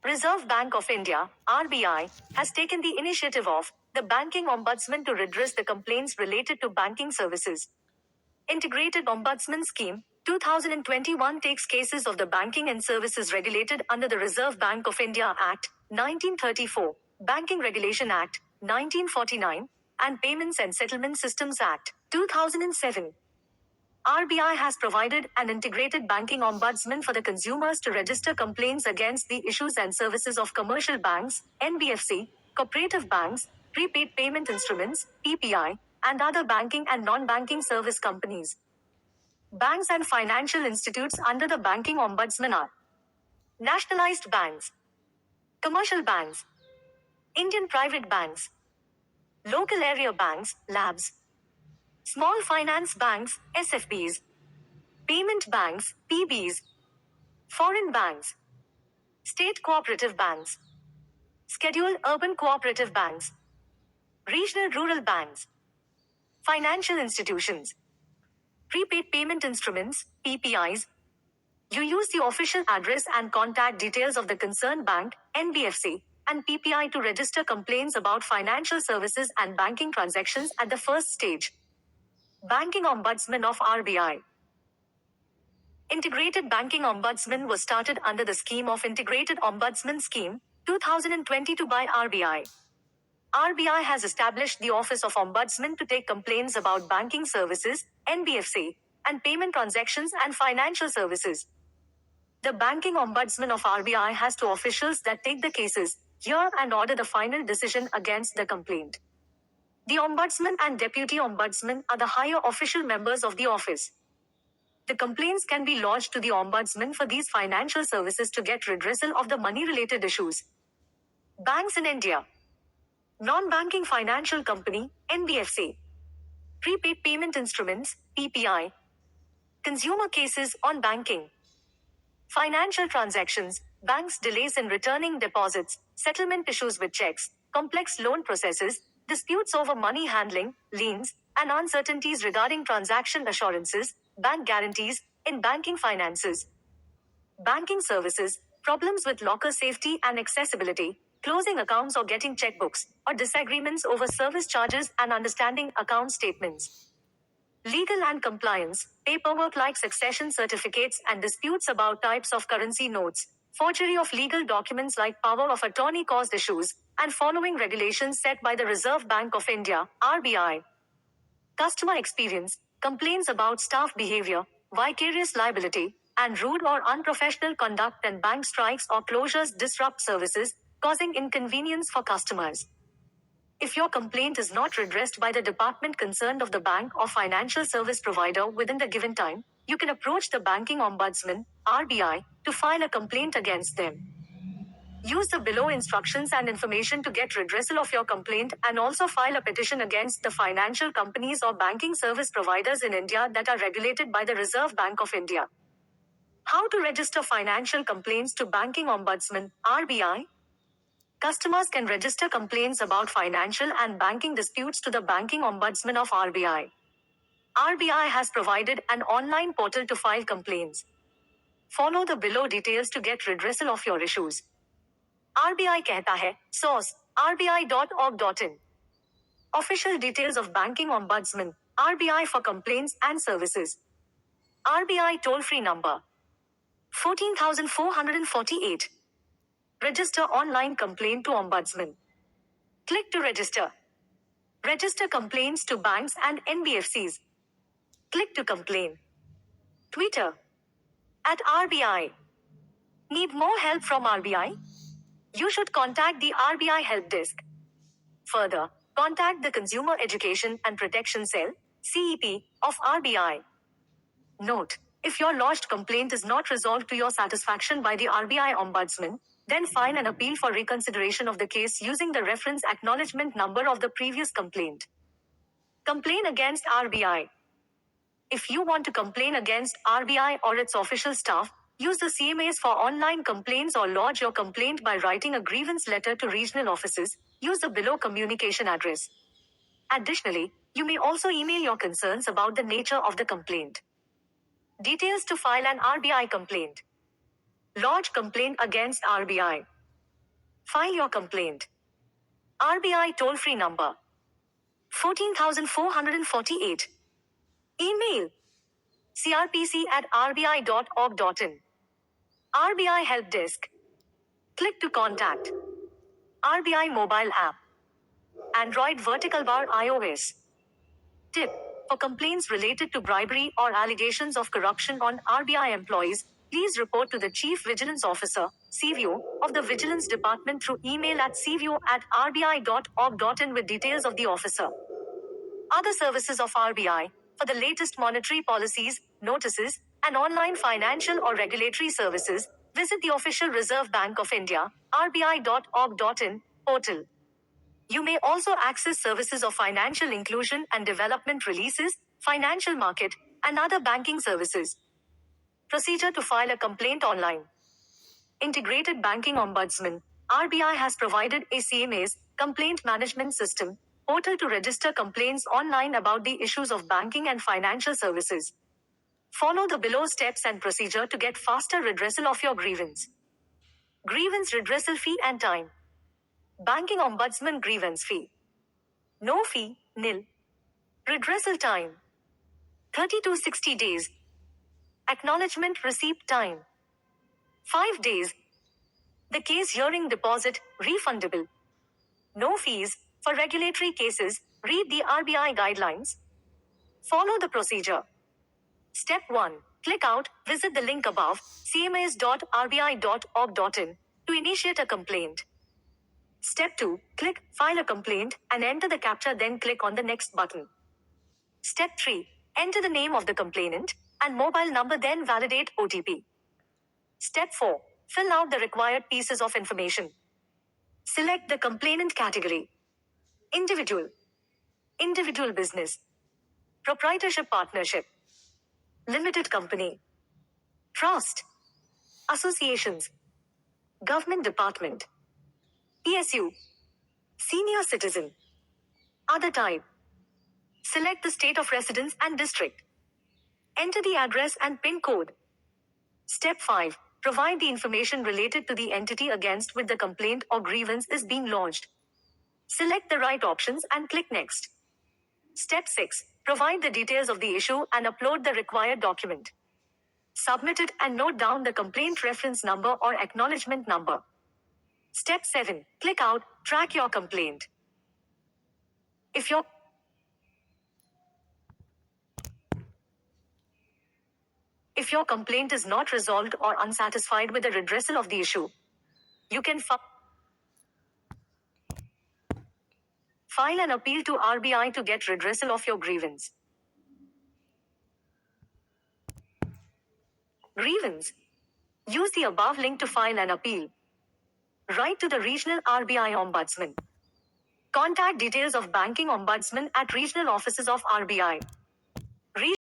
Reserve Bank of India, RBI, has taken the initiative of the Banking Ombudsman to redress the complaints related to banking services. Integrated Ombudsman Scheme, 2021 takes cases of the banking and services regulated under the Reserve Bank of India Act, 1934, Banking Regulation Act, 1949, and Payments and Settlement Systems Act, 2007. RBI has provided an integrated banking ombudsman for the consumers to register complaints against the issues and services of commercial banks, NBFC, cooperative banks, prepaid payment instruments, PPI, and other banking and non-banking service companies. Banks and financial institutes under the Banking Ombudsman are nationalized banks, commercial banks, Indian private banks, local area banks, LABs, small finance banks, SFBs, payment banks, PBs, foreign banks, state cooperative banks, scheduled urban cooperative banks, regional rural banks, financial institutions, prepaid payment instruments, PPIs. You use the official address and contact details of the concerned bank, NBFC, and PPI to register complaints about financial services and banking transactions at the first stage. Banking Ombudsman of RBI. Integrated Banking Ombudsman was started under the scheme of Integrated Ombudsman Scheme, 2022 by RBI. RBI has established the Office of Ombudsman to take complaints about banking services, NBFC, and payment transactions and financial services. The Banking Ombudsman of RBI has two officials that take the cases, hear and order the final decision against the complaint. The Ombudsman and Deputy Ombudsman are the higher official members of the office. The complaints can be lodged to the Ombudsman for these financial services to get redressal of the money-related issues. Banks in India. Non-banking financial company, NBFC. Prepaid payment instruments, PPI. Consumer cases on banking. Financial transactions, banks' delays in returning deposits, settlement issues with checks, complex loan processes, disputes over money handling, liens, and uncertainties regarding transaction assurances, bank guarantees, in banking finances. Banking services, problems with locker safety and accessibility, closing accounts or getting checkbooks, or disagreements over service charges and understanding account statements. Legal and compliance, paperwork like succession certificates and disputes about types of currency notes, forgery of legal documents like power of attorney caused issues, and following regulations set by the Reserve Bank of India, RBI. Customer experience, complaints about staff behavior, vicarious liability, and rude or unprofessional conduct and bank strikes or closures disrupt services, causing inconvenience for customers. If your complaint is not redressed by the department concerned of the bank or financial service provider within the given time, you can approach the Banking Ombudsman, RBI, to file a complaint against them. Use the below instructions and information to get redressal of your complaint and also file a petition against the financial companies or banking service providers in India that are regulated by the Reserve Bank of India. How to register financial complaints to Banking Ombudsman, RBI? Customers can register complaints about financial and banking disputes to the Banking Ombudsman of RBI. RBI has provided an online portal to file complaints. Follow the below details to get redressal of your issues. RBI कहता है, source, rbi.org.in. Official details of Banking Ombudsman, RBI for complaints and services. RBI toll-free number 14,448. Register online complaint to Ombudsman. Click to register. Register complaints to banks and NBFCs. Click to complain. Twitter @RBI. Need more help from RBI? You should contact the RBI Help Desk. Further, contact the Consumer Education and Protection Cell, CEP, of RBI. Note: if your lodged complaint is not resolved to your satisfaction by the RBI Ombudsman, then file an appeal for reconsideration of the case using the reference acknowledgement number of the previous complaint. Complain against RBI. If you want to complain against RBI or its official staff, use the CMAs for online complaints or lodge your complaint by writing a grievance letter to regional offices. Use the below communication address. Additionally, you may also email your concerns about the nature of the complaint. Details to file an RBI complaint. Lodge complaint against RBI. File your complaint. RBI toll-free number 14448. Email crpc@rbi.org.in. RBI Help Desk. Click to contact. RBI mobile app. Android vertical bar iOS. Tip: for complaints related to bribery or allegations of corruption on RBI employees, please report to the Chief Vigilance Officer, CVO, of the Vigilance Department through email at cvo@rbi.org.in with details of the officer. Other services of RBI: for the latest monetary policies, notices, and online financial or regulatory services, visit the official Reserve Bank of India, rbi.org.in, portal. You may also access services of financial inclusion and development releases, financial market, and other banking services. Procedure to file a complaint online. Integrated Banking Ombudsman, RBI has provided a CMA's complaint management system portal to register complaints online about the issues of banking and financial services. Follow the below steps and procedure to get faster redressal of your grievance. Grievance redressal fee and time. Banking Ombudsman grievance fee. No fee, nil. Redressal time 30 to 60 days. Acknowledgement receipt time 5 days. The case hearing deposit refundable. No fees. For regulatory cases, read the RBI guidelines. Follow the procedure. Step 1. Click out, visit the link above, cmas.rbi.org.in, to initiate a complaint. Step 2. Click File a complaint and enter the captcha, then click on the Next button. Step 3. Enter the name of the complainant and mobile number, then validate OTP. Step 4. Fill out the required pieces of information. Select the complainant category: individual, individual business, proprietorship partnership, limited company, trust, associations, government department, PSU, senior citizen, other type. Select the state of residence and district. Enter the address and PIN code. Step 5. Provide the information related to the entity against which the complaint or grievance is being lodged. Select the right options and click Next. Step 6. Provide the details of the issue and upload the required document. Submit it and note down the complaint reference number or acknowledgement number. Step 7. Click out, track your complaint. If your complaint is not resolved or unsatisfied with the redressal of the issue, you can file an appeal to RBI to get redressal of your grievance. Grievance. Use the above link to file an appeal. Write to the Regional RBI Ombudsman. Contact details of Banking Ombudsman at regional offices of RBI.